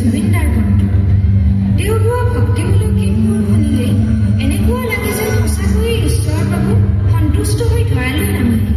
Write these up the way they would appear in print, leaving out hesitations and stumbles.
জুবিনদাৰ কণ্ঠ। তেওঁ গোৱা ভক্তিমূলক গীতবোৰ শুনিলে এনেকুৱা লাগে যেন সঁচাকৈয়ে ঈশ্বৰ প্ৰভু সন্তুষ্ট হৈ ধৰালৈ নামিলে।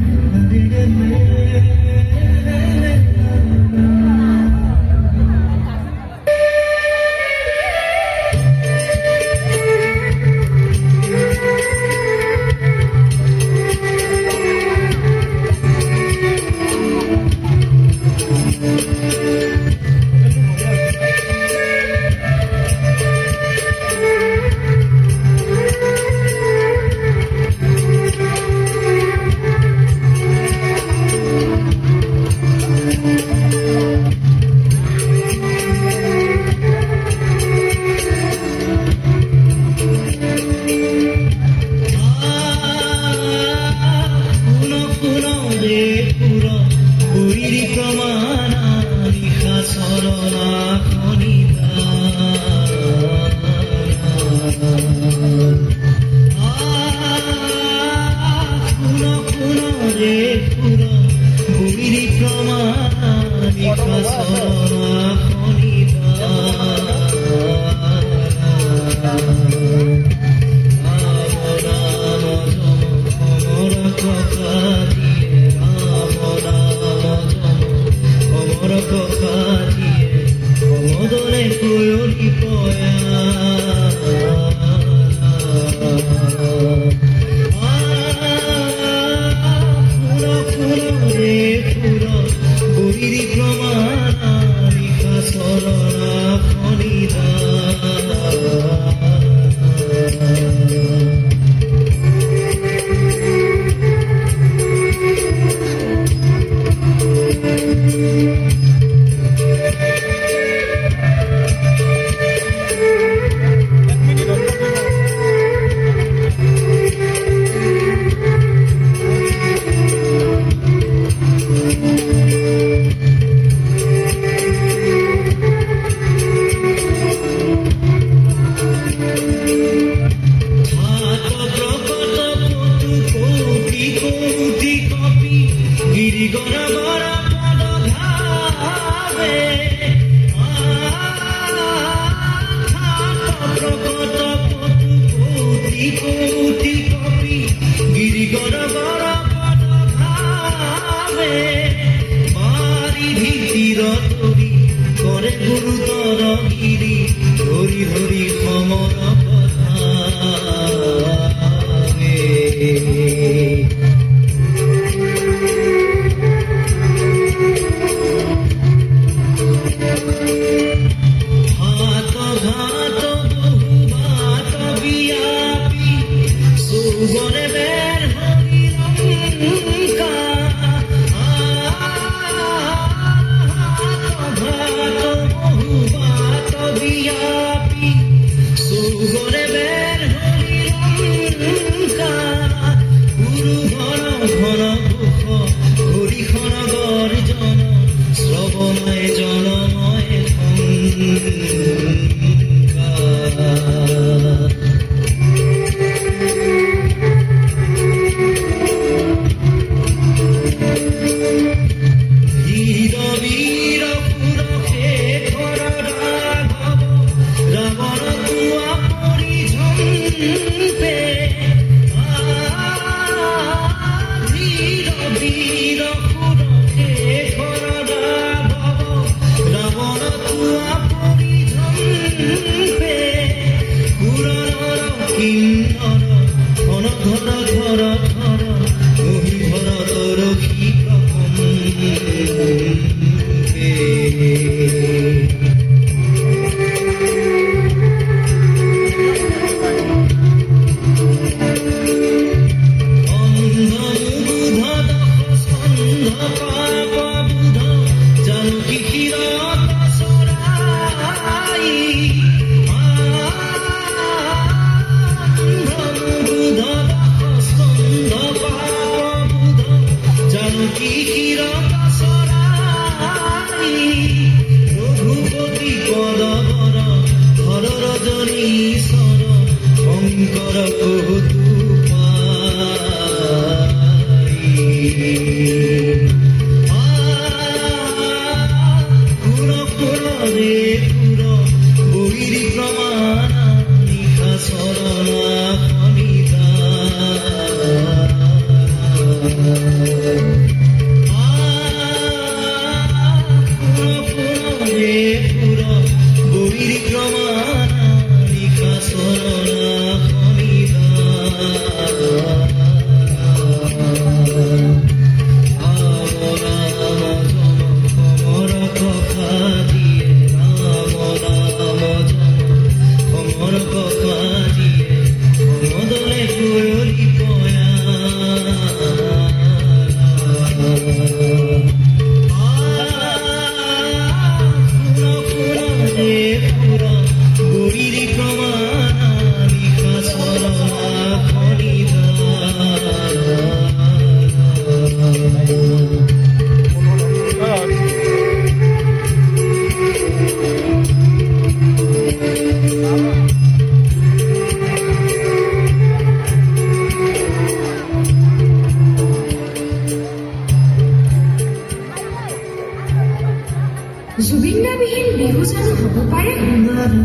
হ'ব পাৰে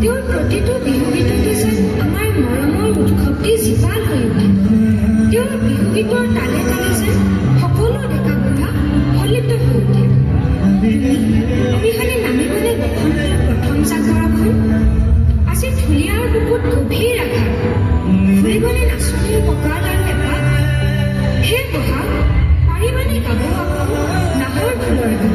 তেওঁৰ প্ৰতিটো বিহু গীততে যেন আমাৰ মৰমৰ উৎসৱটি জীপাল হৈ উঠে। তেওঁৰ বিহু গীতৰ তালে তালে যেন সকলো ডেকা বুঢ়া উৎফুল্লিত হৈ উঠে। অবিহনে নামিবলে বসন্তৰ প্ৰথম জাগৰখন আজি ঢুলীয়াৰ বুকুত গভীৰ আঘাত ফুৰিবলে নাচনীৰ কঁকাল আৰু এপাত সেই বহাগ পাৰিবানে গাব আকৌ নাহৰ ফুলৰ গান।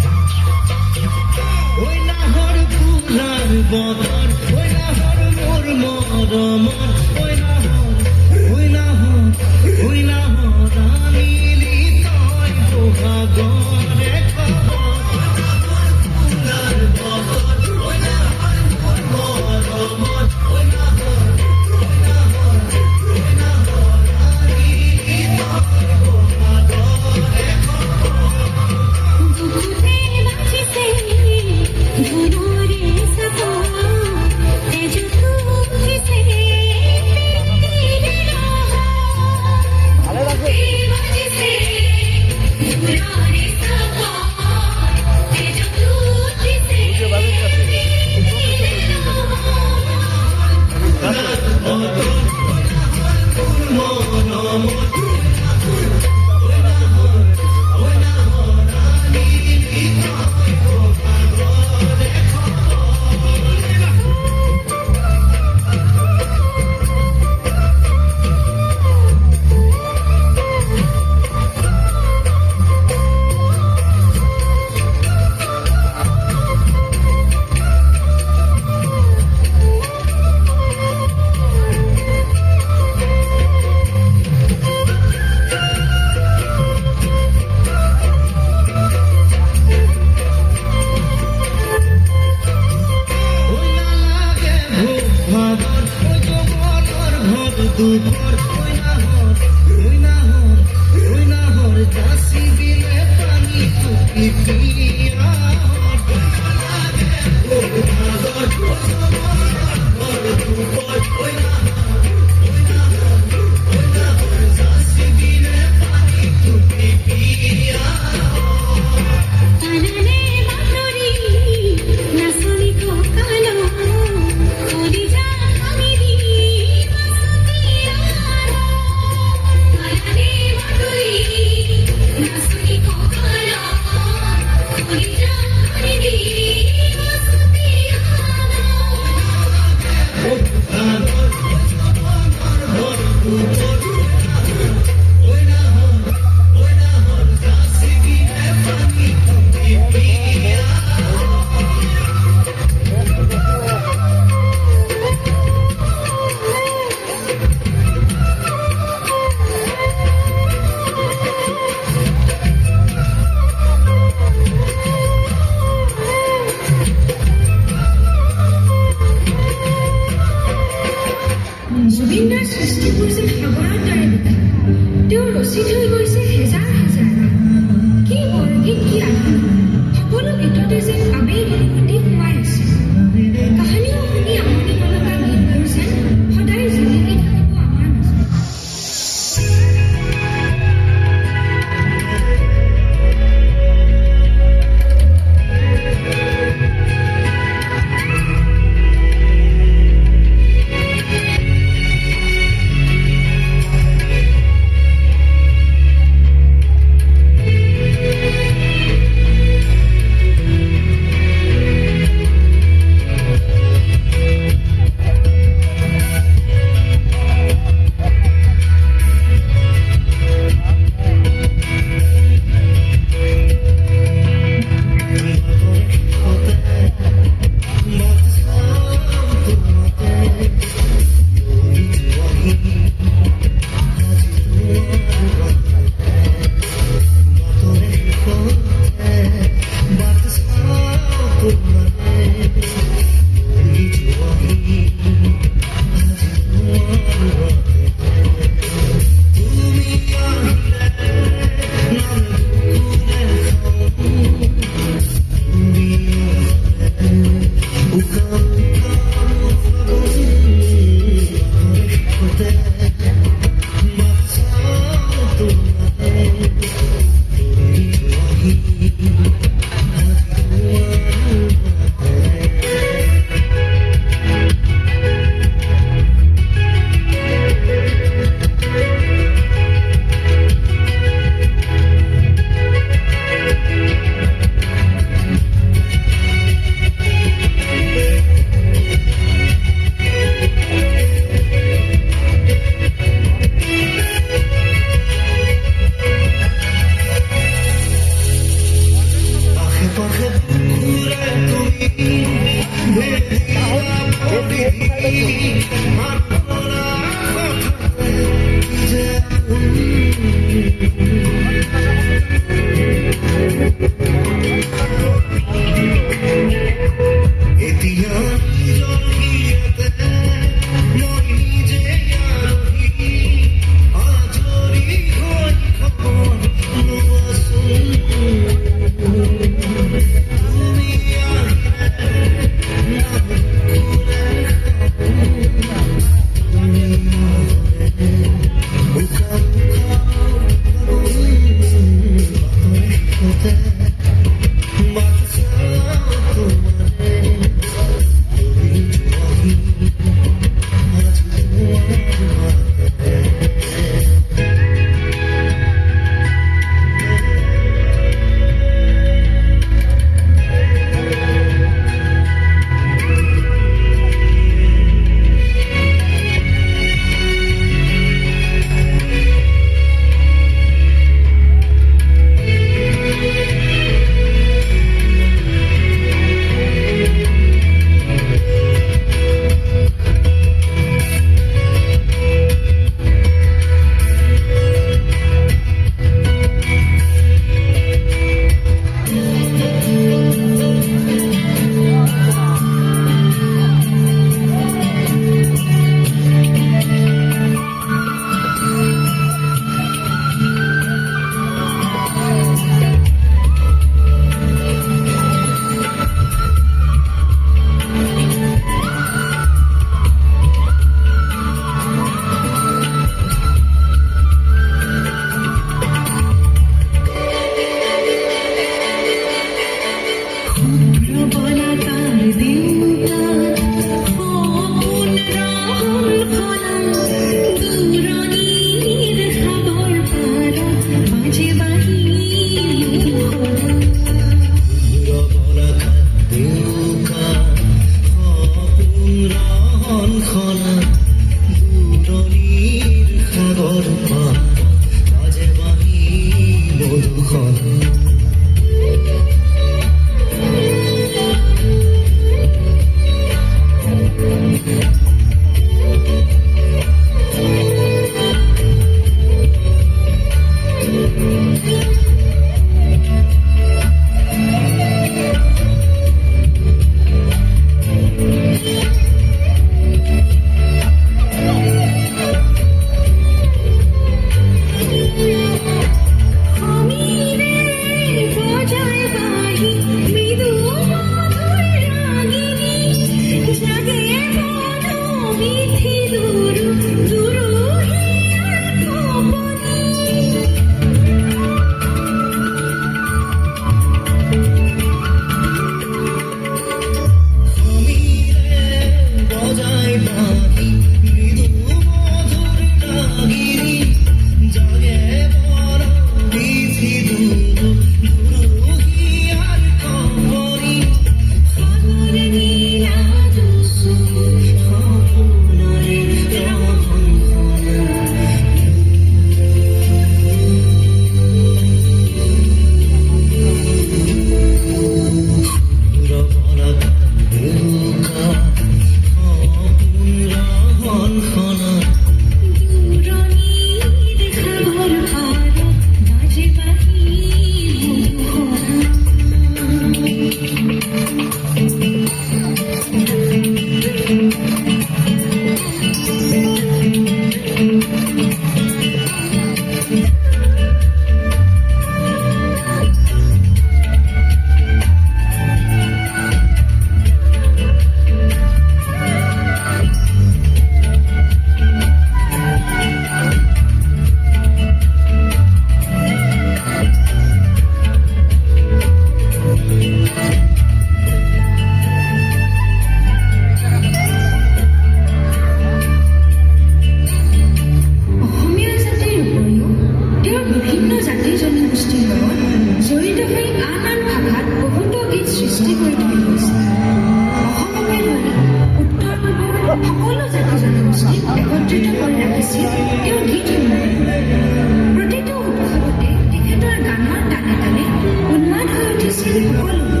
সকলো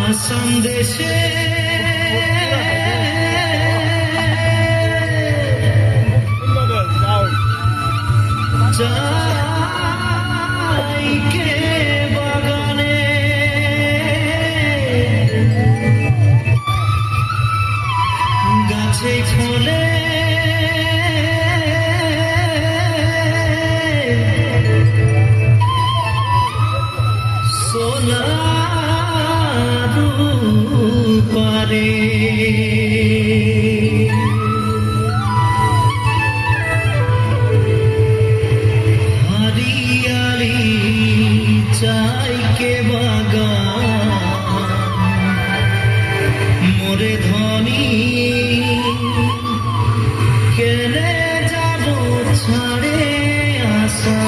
আসাম দেশে যাইকে বাগানে গাছে ফলে সোনার পারে हरियाली चाय के बागान मोरे धनी केने जाबो छाड़े आसा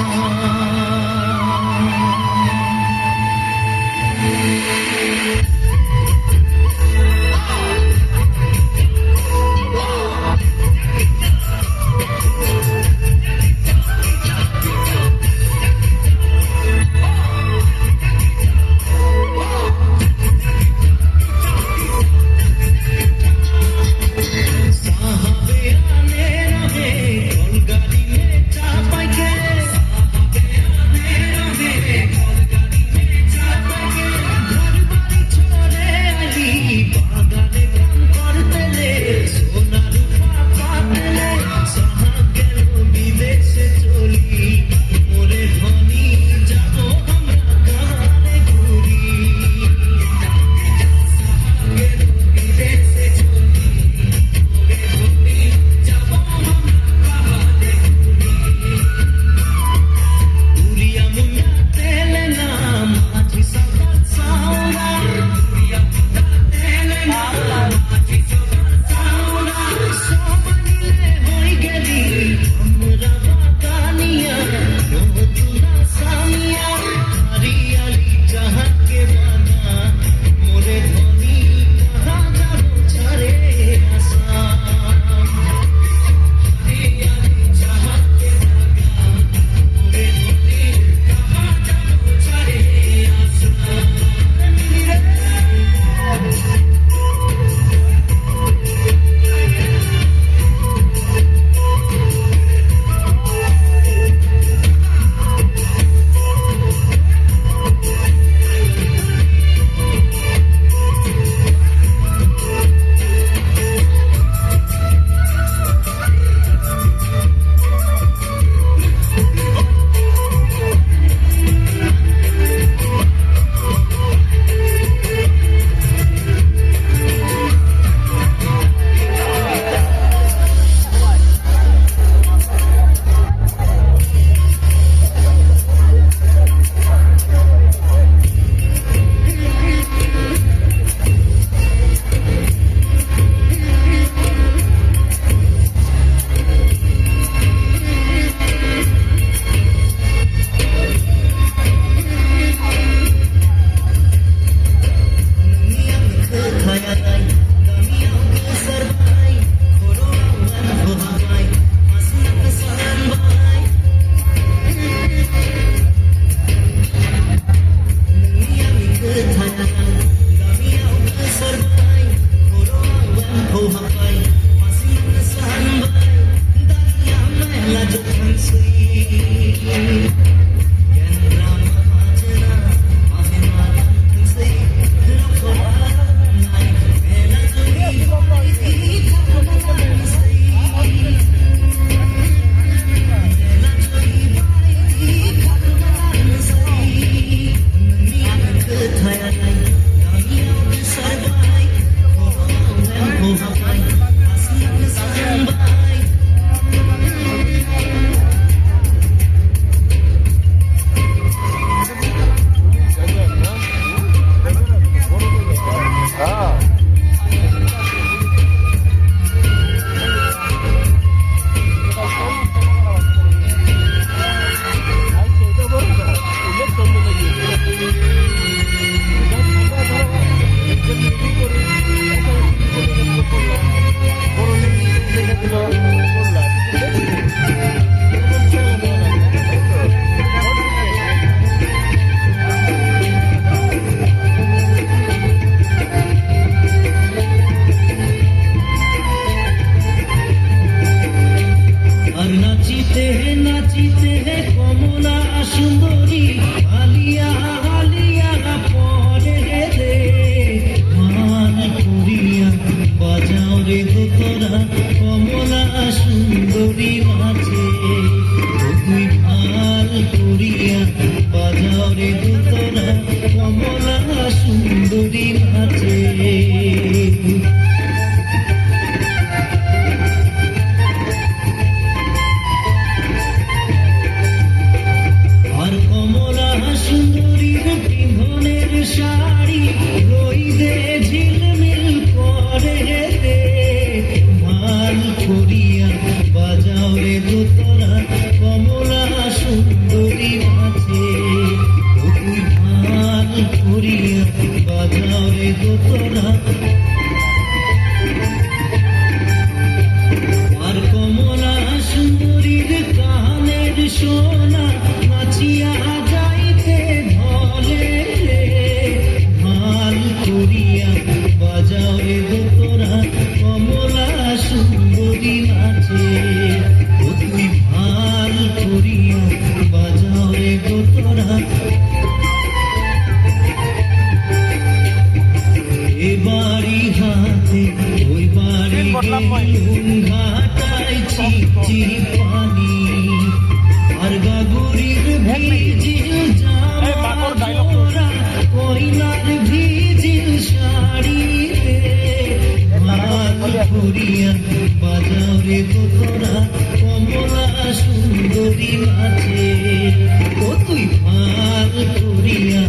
দোতরা আর কমলা সুন্দরীর কানের সোনা নাচিয়া যাইতে ধলে ভাল করিয়া বাজাও রে দোতরা কমলা সুন্দরী নাচে ও তুই ভাল করিয়া বাজাও রে দোতরা এ বাড়ি হাতে ওই বাড়ি গেলুম ঘাটায় চিপচি পানি আর গাগুরির ভিজিল জামা জোড়া কইনার ভিজিল শাড়িতে ভাল করিয়া বাজাও রে দোতরা কমলা সুন্দরী নাচে ও তুই ভাল করিয়া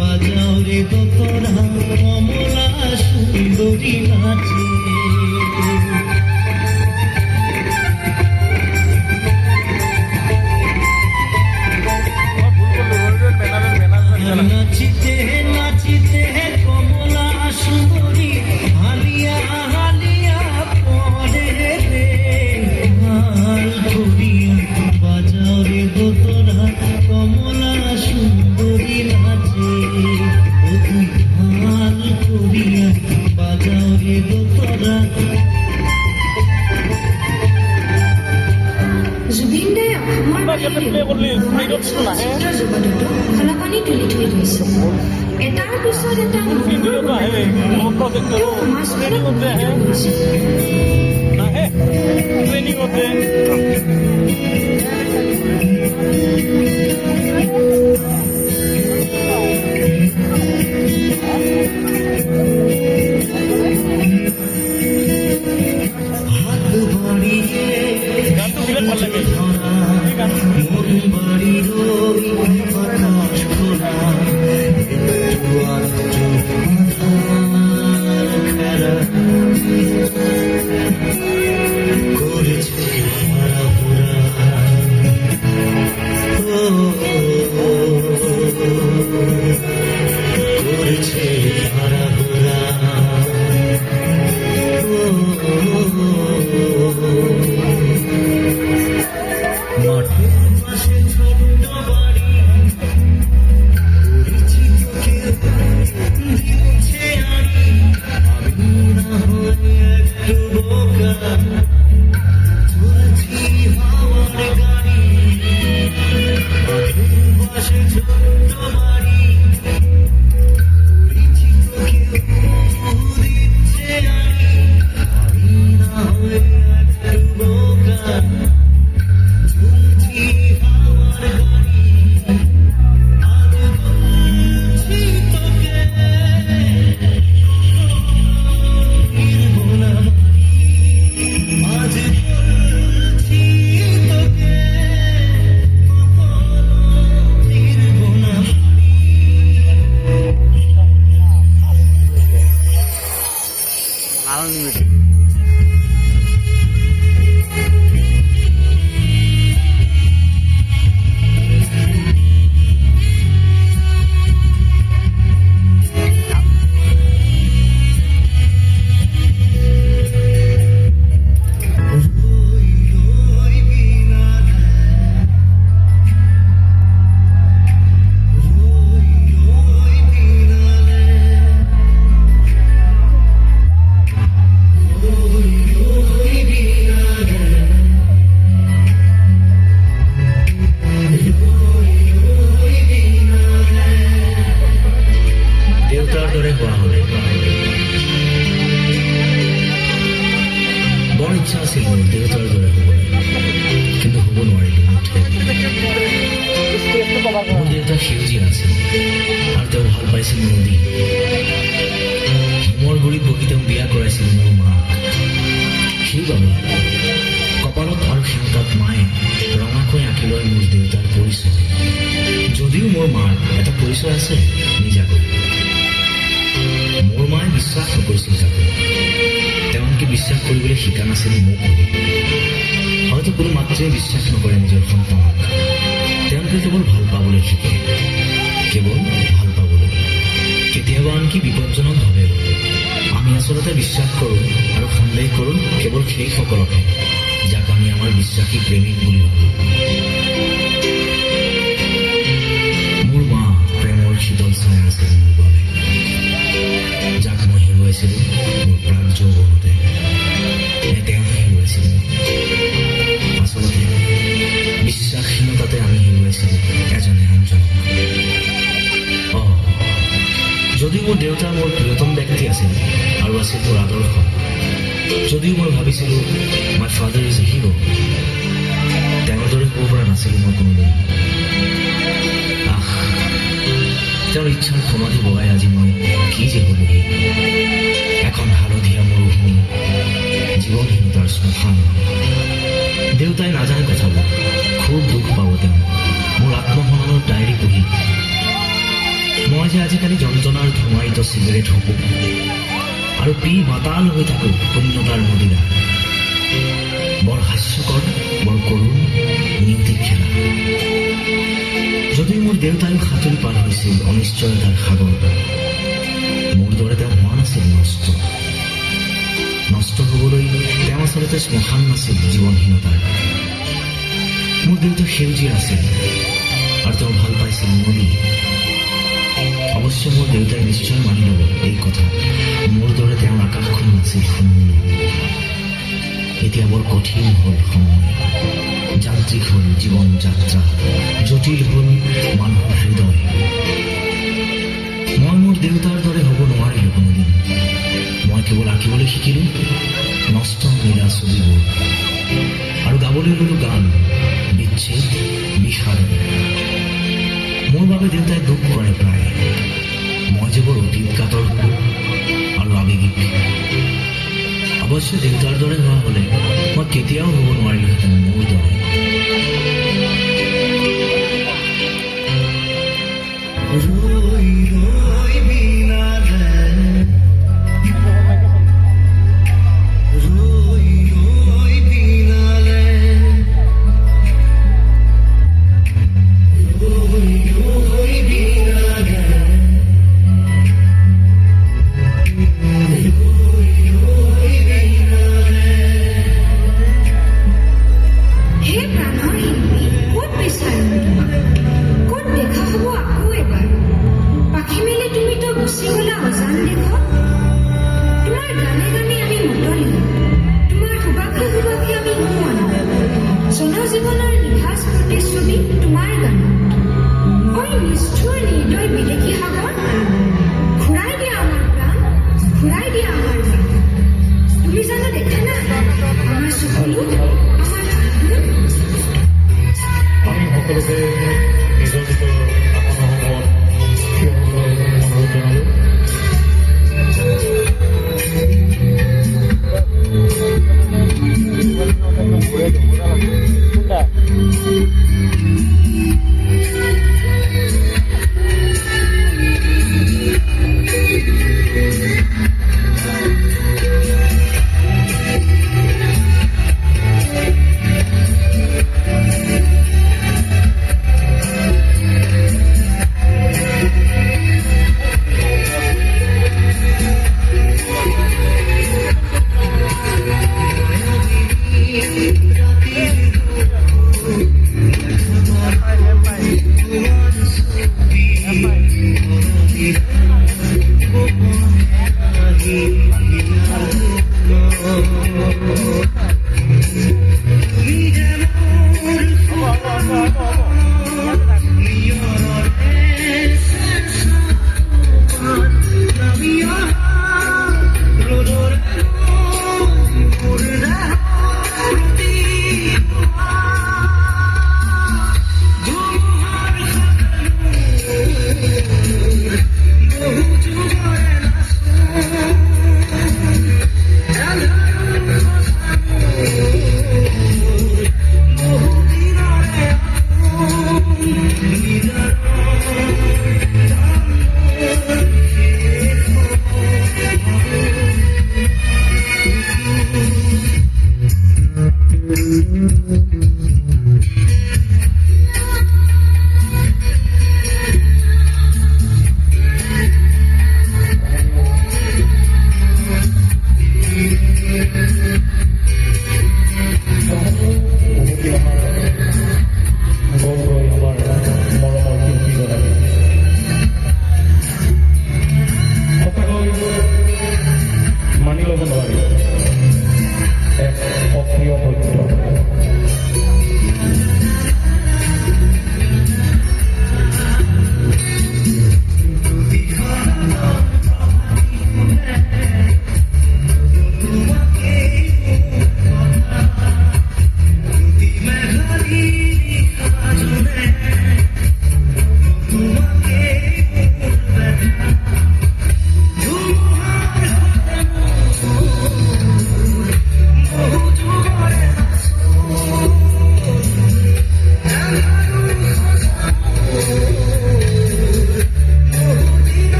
বাজাও রে দোতরা কমলা সুন্দরী নাচে নাচিতে নাচিতে কমলা সুন্দরী হালিয়া হালিয়া পরে রে ভাল করিয়া বাজাও রে দোতরা কমলা সুন্দরী নাচে ও তুই ভাল করিয়া বাজাও রে দোতরা জুবিন দাই অসমৰ বাহিৰেও চলচ্চিত্ৰ জগততো খলকনি তুলি থৈ গৈছে এটাৰ পিছত এটা তেওঁ সমাজখনক গৈছে হাত বাড়িয়ে ধরা মন বাড়ির ওই আকাশ খোলা একটু আধটু মাথার খেলা করেছে হারা পুরা করেছে হারা পুরা মাঠের পাশে ছোট্ট বাড়ি পরিচিত কেউ দিচ্ছে আড়ি আমি না হয়ে একটু বোকা চলছি হাওয়ার গাড়ি মাঠের পাশে ছোট্ট বাড়ি পরিচিত কেউ দিচ্ছে আড়ি আমি না হয়ে একটু বোকা চলছি হাওয়ার গাড়ি আজ বলছি তোকে ফিরবো না আজ বলছি তোকে ফিরবো না দেউতাৰ দৰে হোৱা হলে বৰ ইচ্ছা আছিল মোৰ দেউতাৰ দৰে হ'বলৈ কিন্তু হ'ব নোৱাৰিলো মুঠে মোৰ দেউতা সেউজীয়া আছিল আৰু তেওঁ ভাল পাইছিল নদী হিমৰ গুৰিত বহি তেওঁ বিয়া কৰাইছিল মোৰ মাক সেইবাবে কপালত আৰু সিহঁতত মায়ে ৰঙাকৈ আঁকি লয় মোৰ দেউতাৰ পৰিচয় যদিও মোৰ মাৰ এটা পৰিচয় আছে নিজাকৈ মোৰ মায়ে বিশ্বাস নকৰিছিল তাকে তেওঁ আনকি বিশ্বাস কৰিবলৈ শিকা নাছিল মোক হয়তো কোনো মাতৃয়ে বিশ্বাস নকৰে নিজৰ সন্তানক তেওঁলোকে কেৱল ভাল পাবলৈ শিকে কেৱল ভাল পাবলৈ কেতিয়াবা আনকি বিপদজনক ভাৱে আচলতে বিশ্বাস কৰোঁ আৰু সন্দেহ কৰোঁ কেৱল সেইসকলকহে যাক আমি আমাৰ বিশ্বাসী প্ৰেমিক বুলি ভাবোঁ। মোৰ মা প্ৰেমৰ শীতল ছায়া আছিল মোৰ বাবে, যাক মই হেৰুৱাইছিলোঁ মোৰ প্ৰাণ যৌৱনতে। তেওঁহে হেৰুৱাইছিল। আচলতে বিশ্বাসহীনতাতে আমি হেৰুৱাইছিলোঁ এজনে আনজনক। যদিও মোৰ দেউতা মোৰ প্ৰিয়তম ব্যক্তি আছিল আৰু আছিল মোৰ আদৰ্শ, যদিও মই ভাবিছিলোঁ my father is a hero, তেওঁৰ দৰে ক'ব পৰা নাছিলোঁ মই কোনোদিন। তেওঁৰ ইচ্ছাৰ সমাধি বগাই আজি মই কি যে হ'লোহি, এখন হালধীয়া মৰুভূমি, জীৱনহীনতাৰ শ্মশান। দেউতাই নাজানে কথাবোৰ, খুব দুখ পাব তেওঁ মোৰ আত্মসন্মানৰ ডায়েৰী পঢ়ি। মই যে আজিকালি যন্ত্ৰণাৰ ধোঁৱায়িত চিগাৰেট হকো আৰু পি মাতাল হৈ থাকোঁ শূন্যতাৰ মদিৰা। বৰ হাস্যকৰ, বৰ কৰুণ, নিয়তিক খেলা। যদিও মোৰ দেউতায়ো সাঁতুৰি পাৰ হৈছিল অনিশ্চয়তাৰ সাগৰ, মোৰ দৰে তেওঁ হোৱা নাছিল নষ্ট। নষ্ট হ'বলৈ তেওঁ আচলতে শ্মশান নাছিল জীৱনহীনতাৰ। মোৰ দেউতা সেউজীয়া আছিল আৰু তেওঁ ভাল পাইছিল নদী। অৱশ্যে মোৰ দেউতাই নিশ্চয় মানি ল'ব এই কথা, মোৰ দৰে তেওঁৰ আকাশখন নাছিল শূন্য। এতিয়া বৰ কঠিন হ'ল সময়, যান্ত্ৰিক হ'ল জীৱন যাত্ৰা, জটিল হ'ল মানুহৰ হৃদয়। মই মোৰ দেউতাৰ দৰে হ'ব নোৱাৰিলোঁ কোনোদিন। মই কেৱল আঁকিবলৈ শিকিলোঁ নষ্ট নীলা ছবিবোৰ আৰু গাবলৈ ল'লোঁ গান, বিচ্ছেদ, বিষাদ। মোৰ বাবে দেউতাই দুখ কৰে প্ৰায়, মই যে বৰ অতীত কাতৰ হলোঁ আৰু আৱেগিক। অৱশ্যে দেউতাৰ দৰে হোৱা হ'লে মই কেতিয়াও হ'ব নোৱাৰিলোহেঁতেন মোৰ দৰে।